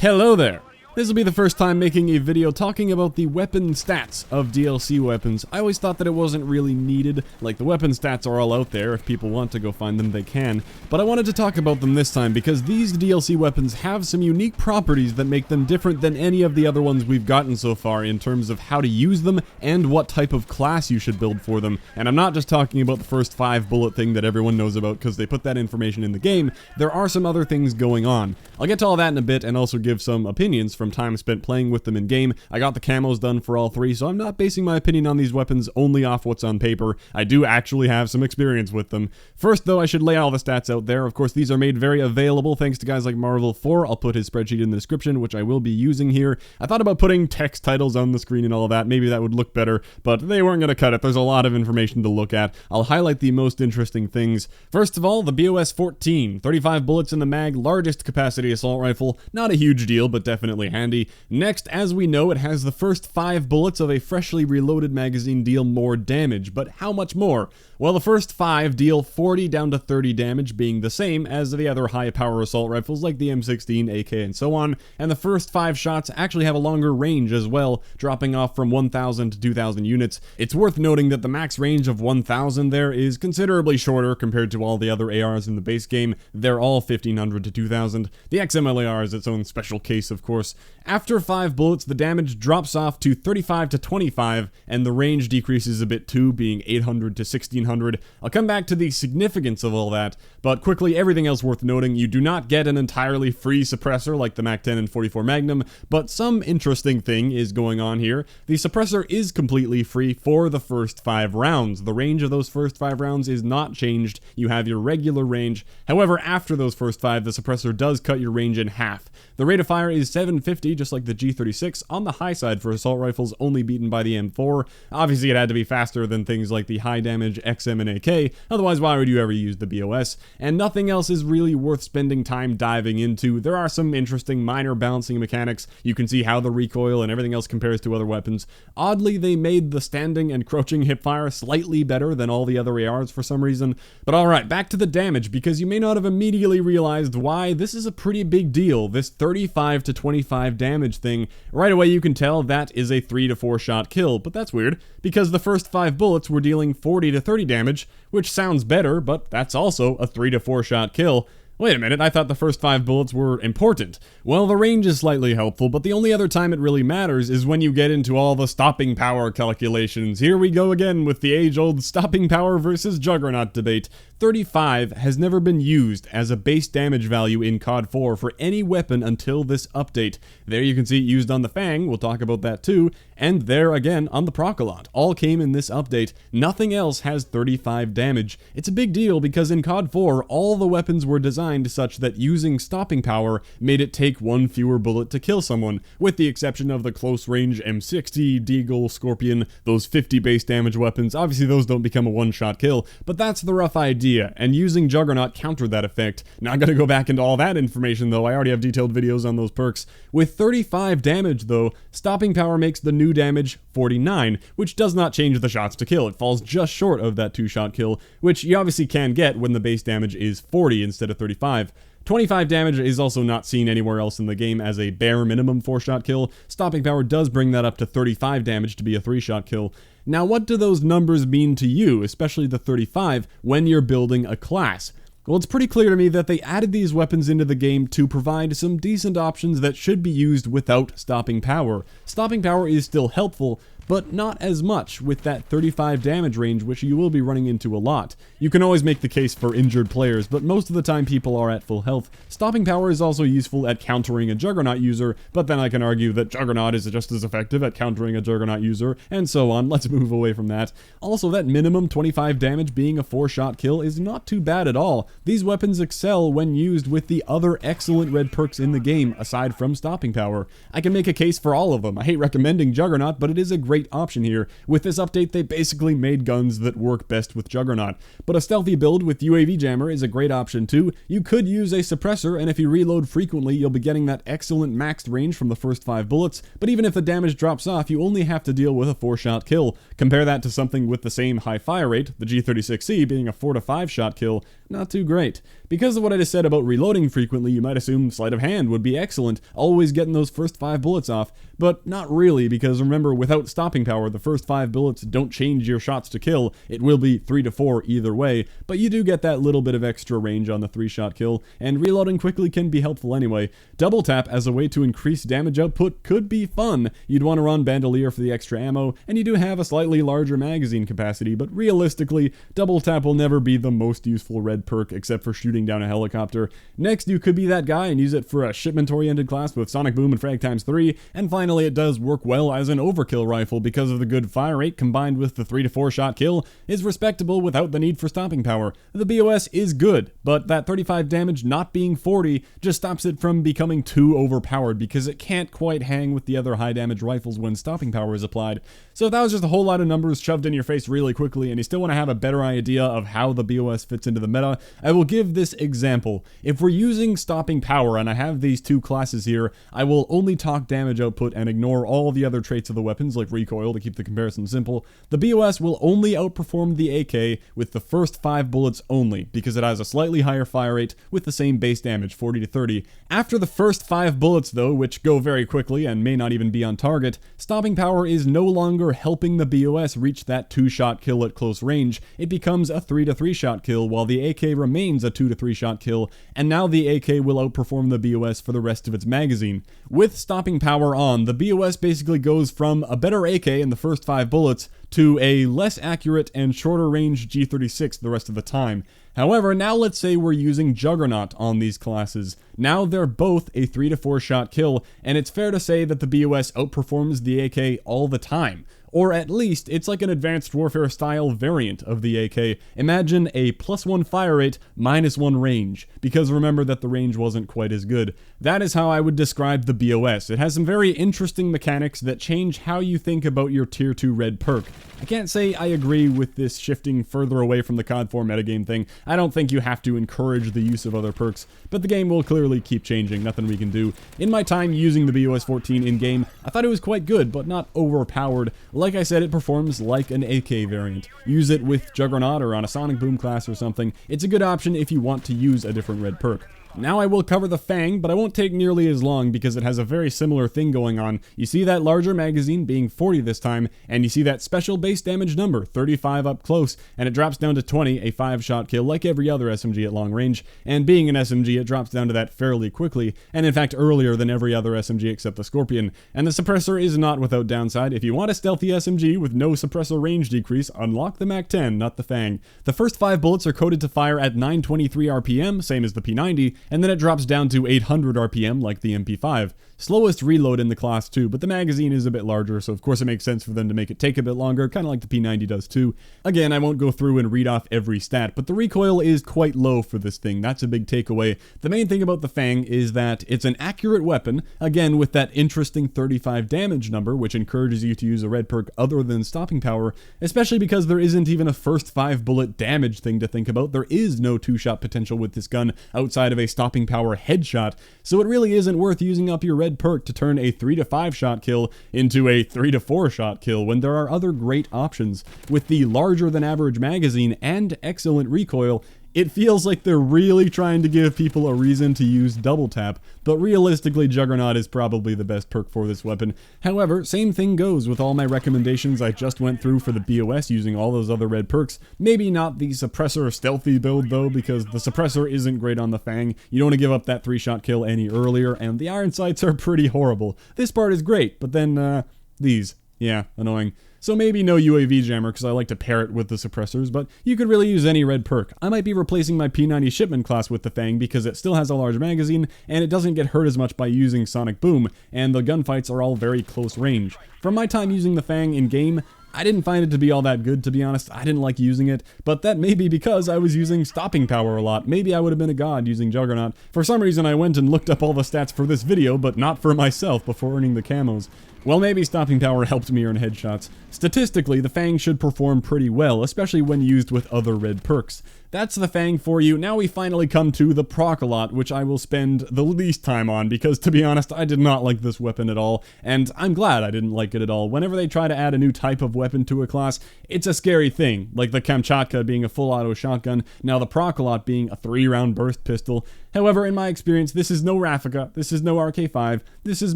Hello there! This will be the first time making a video talking about the weapon stats of DLC weapons. I always thought that it wasn't really needed, like the weapon stats are all out there, if people want to go find them they can, but I wanted to talk about them this time because these DLC weapons have some unique properties that make them different than any of the other ones we've gotten so far in terms of how to use them and what type of class you should build for them. And I'm not just talking about the first 5 bullet thing that everyone knows about because they put that information in the game. There are some other things going on. I'll get to all that in a bit and also give some opinions from time spent playing with them in game. I got the camos done for all 3, so I'm not basing my opinion on these weapons only off what's on paper. I do actually have some experience with them. First though, I should lay all the stats out there. Of course, these are made very available thanks to guys like Marvel4. I'll put his spreadsheet in the description, which I will be using here. I thought about putting text titles on the screen and all that. Maybe that would look better, but they weren't going to cut it. There's a lot of information to look at. I'll highlight the most interesting things. First of all, the BOS14. 35 bullets in the mag, largest capacity assault rifle. Not a huge deal, but definitely handy. Next, as we know, it has the first 5 bullets of a freshly reloaded magazine deal more damage, but how much more? Well, the first 5 deal 40 down to 30 damage, being the same as the other high-power assault rifles like the M16, AK, and so on, and the first 5 shots actually have a longer range as well, dropping off from 1,000 to 2,000 units. It's worth noting that the max range of 1,000 there is considerably shorter compared to all the other ARs in the base game. They're all 1,500 to 2,000. The XMLAR is its own special case, of course. After 5 bullets, the damage drops off to 35 to 25, and the range decreases a bit too, being 800 to 1,600. I'll come back to the significance of all that, but quickly, everything else worth noting, you do not get an entirely free suppressor like the MAC-10 and 44 Magnum, but some interesting thing is going on here. The suppressor is completely free for the first 5 rounds. The range of those first 5 rounds is not changed. You have your regular range. However, after those first 5, the suppressor does cut your range in half. The rate of fire is 750, just like the G36, on the high side for assault rifles, only beaten by the M4. Obviously, it had to be faster than things like the high damage XM and AK, otherwise why would you ever use the BOS? And nothing else is really worth spending time diving into. There are some interesting minor balancing mechanics. You can see how the recoil and everything else compares to other weapons. Oddly, they made the standing and crouching hipfire slightly better than all the other ARs for some reason. But alright, back to the damage, because you may not have immediately realized why this is a pretty big deal, this 35 to 25 damage thing. Right away you can tell that is a 3 to 4 shot kill, but that's weird, because the first 5 bullets were dealing 40 to 30 damage, which sounds better, but that's also a 3 to 4 shot kill. Wait a minute, I thought the first 5 bullets were important. Well, the range is slightly helpful, but the only other time it really matters is when you get into all the stopping power calculations. Here we go again with the age-old stopping power versus Juggernaut debate. 35 has never been used as a base damage value in COD 4 for any weapon until this update. There you can see it used on the Fang, we'll talk about that too, and there again on the Prokolot. All came in this update. Nothing else has 35 damage. It's a big deal because in COD 4, all the weapons were designed such that using stopping power made it take 1 fewer bullet to kill someone, with the exception of the close range M60, Deagle, Scorpion, those 50 base damage weapons. Obviously those don't become a one-shot kill, but that's the rough idea. And using Juggernaut countered that effect. Not gonna go back into all that information though, I already have detailed videos on those perks. With 35 damage though, stopping power makes the new damage 49, which does not change the shots to kill. It falls just short of that 2-shot kill, which you obviously can get when the base damage is 40 instead of 35. 25 damage is also not seen anywhere else in the game as a bare minimum 4-shot kill. Stopping power does bring that up to 35 damage to be a 3-shot kill. Now what do those numbers mean to you, especially the 35, when you're building a class? Well, it's pretty clear to me that they added these weapons into the game to provide some decent options that should be used without stopping power. Stopping power is still helpful, but not as much with that 35 damage range, which you will be running into a lot. You can always make the case for injured players, but most of the time people are at full health. Stopping power is also useful at countering a Juggernaut user, but then I can argue that Juggernaut is just as effective at countering a Juggernaut user, and so on. Let's move away from that. Also, that minimum 25 damage being a 4-shot kill is not too bad at all. These weapons excel when used with the other excellent red perks in the game, aside from stopping power. I can make a case for all of them. I hate recommending Juggernaut, but it is a great option here. With this update, they basically made guns that work best with Juggernaut. But a stealthy build with UAV jammer is a great option too. You could use a suppressor, and if you reload frequently, you'll be getting that excellent maxed range from the first 5 bullets, but even if the damage drops off, you only have to deal with a 4-shot kill. Compare that to something with the same high fire rate, the G36C being a 4 to 5 shot kill. not too great. Because of what I just said about reloading frequently, you might assume sleight of hand would be excellent, always getting those first 5 bullets off, but not really, because remember, without stopping power, the first 5 bullets don't change your shots to kill. It will be 3 to 4 either way, but you do get that little bit of extra range on the 3-shot kill, and reloading quickly can be helpful anyway. Double tap as a way to increase damage output could be fun. You'd want to run Bandolier for the extra ammo, and you do have a slightly larger magazine capacity, but realistically, double tap will never be the most useful red perk except for shooting down a helicopter. Next, you could be that guy and use it for a shipment-oriented class with Sonic Boom and Frag times 3, and finally it does work well as an overkill rifle because of the good fire rate combined with the 3 to 4 shot kill is respectable without the need for stopping power. The BOS is good, but that 35 damage not being 40 just stops it from becoming too overpowered because it can't quite hang with the other high damage rifles when stopping power is applied. So if that was just a whole lot of numbers shoved in your face really quickly and you still want to have a better idea of how the BOS fits into the meta, I will give this example. If we're using stopping power and I have these 2 classes here, I will only talk damage output and ignore all the other traits of the weapons like recoil to keep the comparison simple. The BOS will only outperform the AK with the first 5 bullets only because it has a slightly higher fire rate with the same base damage, 40 to 30. After the first 5 bullets though, which go very quickly and may not even be on target, stopping power is no longer helping the BOS reach that 2-shot kill at close range. It becomes a 3 to 3 shot kill while the AK remains a 2 to 3 shot kill, and now the AK will outperform the BOS for the rest of its magazine. With stopping power on, the BOS basically goes from a better AK in the first 5 bullets to a less accurate and shorter range G36 the rest of the time. However, now let's say we're using Juggernaut on these classes. Now they're both a 3 to 4 shot kill, and it's fair to say that the BOS outperforms the AK all the time. Or at least, it's like an Advanced Warfare style variant of the AK. Imagine a +1 fire rate, -1 range, because remember that the range wasn't quite as good. That is how I would describe the BOS. It has some very interesting mechanics that change how you think about your tier 2 red perk. I can't say I agree with this shifting further away from the COD 4 metagame thing. I don't think you have to encourage the use of other perks, but the game will clearly keep changing, nothing we can do. In my time using the BOS14 in-game, I thought it was quite good, but not overpowered. Like I said, it performs like an AK variant. Use it with Juggernaut or on a Sonic Boom class or something. It's a good option if you want to use a different red perk. Now I will cover the Fang, but I won't take nearly as long because it has a very similar thing going on. You see that larger magazine being 40 this time, and you see that special base damage number, 35 up close, and it drops down to 20, a 5-shot kill like every other SMG at long range, and being an SMG it drops down to that fairly quickly, and in fact earlier than every other SMG except the Scorpion. And the suppressor is not without downside. If you want a stealthy SMG with no suppressor range decrease, unlock the MAC-10, not the Fang. The first 5 bullets are coded to fire at 923 RPM, same as the P90, and then it drops down to 800 RPM like the MP5. Slowest reload in the class too, but the magazine is a bit larger, so of course it makes sense for them to make it take a bit longer, kind of like the P90 does too. Again, I won't go through and read off every stat, but the recoil is quite low for this thing. That's a big takeaway. The main thing about the Fang is that it's an accurate weapon, again with that interesting 35 damage number, which encourages you to use a red perk other than stopping power, especially because there isn't even a first 5 bullet damage thing to think about. There is no 2-shot potential with this gun outside of a stopping power headshot, so it really isn't worth using up your red perk to turn a 3 to 5 shot kill into a 3 to 4 shot kill when there are other great options. With the larger than average magazine and excellent recoil, it feels like they're really trying to give people a reason to use double tap, but realistically Juggernaut is probably the best perk for this weapon. However, same thing goes with all my recommendations I just went through for the BOS using all those other red perks. Maybe not the suppressor stealthy build though, because the suppressor isn't great on the Fang. You don't want to give up that 3-shot kill any earlier, and the iron sights are pretty horrible. This part is great, but then, these. Yeah, annoying. So maybe no UAV jammer because I like to pair it with the suppressors, but you could really use any red perk. I might be replacing my P90 shipment class with the Fang because it still has a large magazine and it doesn't get hurt as much by using Sonic Boom, and the gunfights are all very close range. From my time using the Fang in game, I didn't find it to be all that good, to be honest. I didn't like using it, but that may be because I was using stopping power a lot. Maybe I would have been a god using Juggernaut. For some reason I went and looked up all the stats for this video, but not for myself before earning the camos. While maybe stopping power helped me earn headshots, statistically the Fang should perform pretty well, especially when used with other red perks. That's the Fang for you. Now we finally come to the Prokolot, which I will spend the least time on because, to be honest, I did not like this weapon at all, and I'm glad I didn't like it at all. Whenever they try to add a new type of weapon to a class, it's a scary thing, like the Kamchatka being a full auto shotgun, now the Prokolot being a 3-round burst pistol. However, in my experience, this is no Raffica, this is no RK5, this is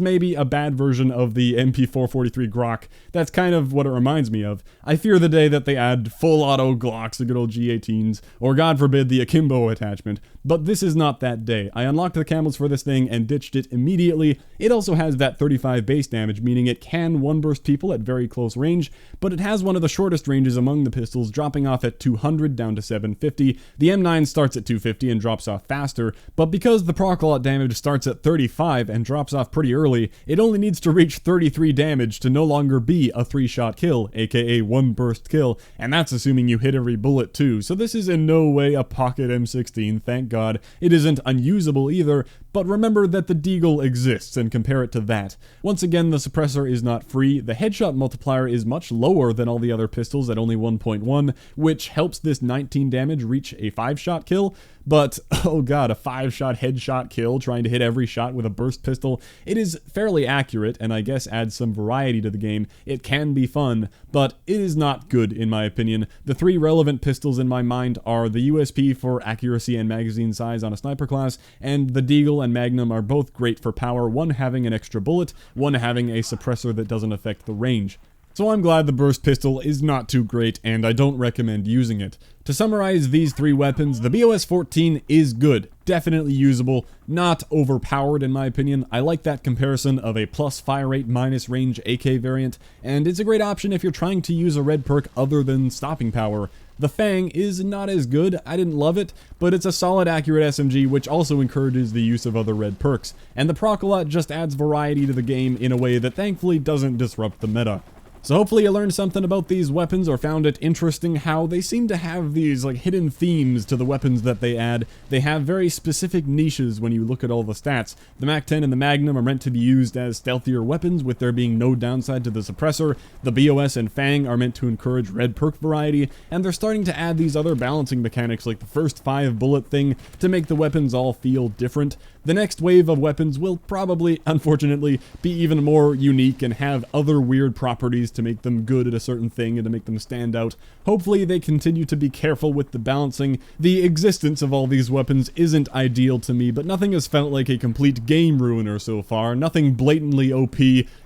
maybe a bad version of the MP443 Grok. That's kind of what it reminds me of. I fear the day that they add full auto Glocks, the good old G18s, or God forbid the Akimbo attachment, but this is not that day. I unlocked the camos for this thing and ditched it immediately. It also has that 35 base damage, meaning it can one-burst people at very close range, but it has one of the shortest ranges among the pistols, dropping off at 200 down to 750. The M9 starts at 250 and drops off faster, but because the Prokolot damage starts at 35 and drops off pretty early, it only needs to reach 33 damage to no longer be a 3-shot kill, aka one-burst kill, and that's assuming you hit every bullet too, so this is in no way a pocket M16, thank God. It isn't unusable either, but remember that the Deagle exists and compare it to that. Once again, the suppressor is not free, the headshot multiplier is much lower than all the other pistols at only 1.1, which helps this 19 damage reach a 5-shot kill, but oh god, a 5-shot headshot kill trying to hit every shot with a burst pistol. It is fairly accurate and I guess adds some variety to the game. It can be fun, but it is not good in my opinion. The 3 relevant pistols in my mind are the USP for accuracy and magazine size on a sniper class, and the Deagle and Magnum are both great for power, one having an extra bullet, one having a suppressor that doesn't affect the range. So I'm glad the burst pistol is not too great, and I don't recommend using it. To summarize these 3 weapons, the BOS14 is good, definitely usable, not overpowered in my opinion. I like that comparison of a plus fire rate minus range AK variant, and it's a great option if you're trying to use a red perk other than stopping power. The Fang is not as good, I didn't love it, but it's a solid accurate SMG which also encourages the use of other red perks, and the Prokolot just adds variety to the game in a way that thankfully doesn't disrupt the meta. So hopefully you learned something about these weapons or found it interesting how they seem to have these like hidden themes to the weapons that they add. They have very specific niches when you look at all the stats. The MAC-10 and the Magnum are meant to be used as stealthier weapons with there being no downside to the suppressor. The BOS and Fang are meant to encourage red perk variety, and they're starting to add these other balancing mechanics like the first 5 bullet thing to make the weapons all feel different. The next wave of weapons will probably, unfortunately, be even more unique and have other weird properties to make them good at a certain thing and to make them stand out. Hopefully they continue to be careful with the balancing. The existence of all these weapons isn't ideal to me, but nothing has felt like a complete game ruiner so far. Nothing blatantly OP,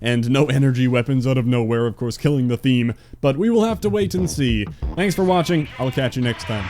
and no energy weapons out of nowhere, of course killing the theme, but we will have to wait and see. Thanks for watching, I'll catch you next time.